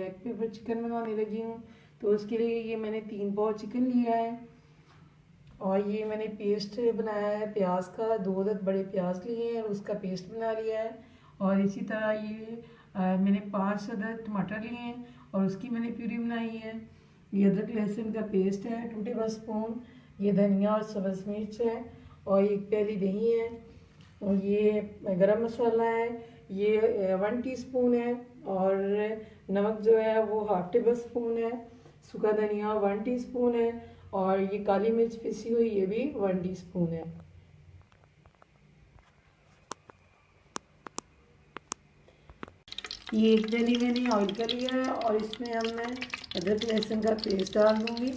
Black pepper chicken बनाने लगी हूँ। तो उसके लिए ये मैंने 3 पाव चिकन लिया है और ये मैंने पेस्ट बनाया है प्याज का, 2 अदद बड़े प्याज लिए हैं और उसका पेस्ट बना लिया है। और इसी तरह ये मैंने 5 अदद टमाटर लिए हैं और उसकी मैंने प्यूरी बनाई है। ये अदरक लहसुन का पेस्ट है 2 टेबल स्पून, ये धनिया और सब्ज़ मिर्च है और 1 प्याली दही है और ये गरम मसाला है, ये 1 टीस्पून है और नमक जो है वो 1/2 टेबल स्पून है, सूखा धनिया 1 टीस्पून है और ये काली मिर्च पिसी हुई ये भी 1 टीस्पून है। ये 1 प्याली मैंने ऑयल का लिया है और इसमें अब मैं अदरक लहसुन का पेस्ट डाल दूँगी।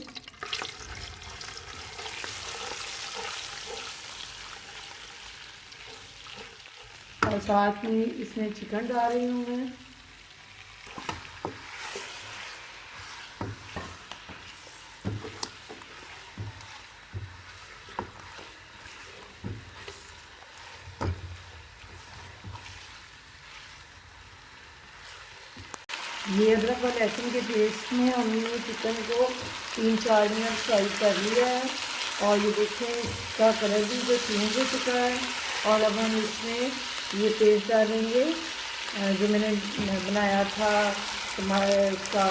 और साथ में इसमें चिकन डाल रही हूँ मैं। ये अदरक और लहसुन के पेस्ट में हमने चिकन को 3-4 मिनट फ्राई कर लिया है और ये देखें इसका कलर भी जो चेंज हो चुका है। और अब हम इसमें ये पेस्ट डालेंगे जो मैंने बनाया था इसका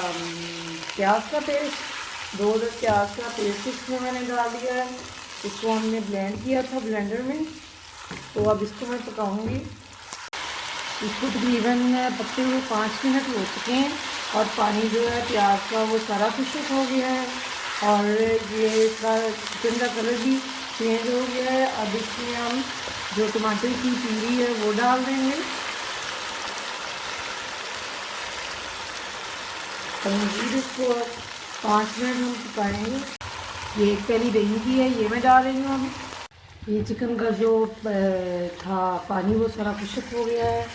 प्याज का पेस्ट, 2 अदद प्याज का पेस्ट इसमें मैंने डाल दिया है। इसको हमने ब्लेंड किया था ब्लेंडर में। तो अब इसको मैं पकाऊंगी। इसको तकरीबन पकते हुए 5 मिनट हो चुके हैं और पानी जो है प्याज का वो सारा खुश्क हो गया है और ये इसका चिकन का कलर भी चेंज हो गया है। अब इसमें हम जो टमाटर की प्यूरी है वो डाल देंगे। मज़ीद इसको 5 मिनट हम पकाएंगे। ये 1 प्याली दही की है, ये मैं डाल रही हूँ अभी। ये चिकन का जो था पानी वो सारा खुश्क हो गया है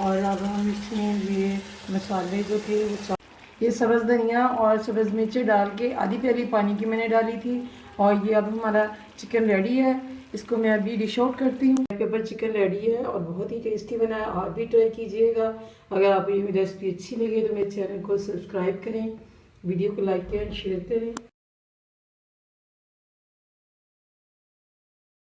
और अब हम इसमें ये मसाले जो थे वो ये सब्ज़ धनिया और सब्ज़ मिर्ची डाल के आधी प्याली पानी की मैंने डाली थी और ये अब हमारा चिकन रेडी है। इसको मैं अभी डिश आउट करती हूँ। पेपर चिकन रेडी है और बहुत ही टेस्टी बना है। आप भी ट्राई कीजिएगा। अगर आपको ये रेसिपी अच्छी लगे तो मेरे चैनल को सब्सक्राइब करें, वीडियो को लाइक करें, शेयर करें।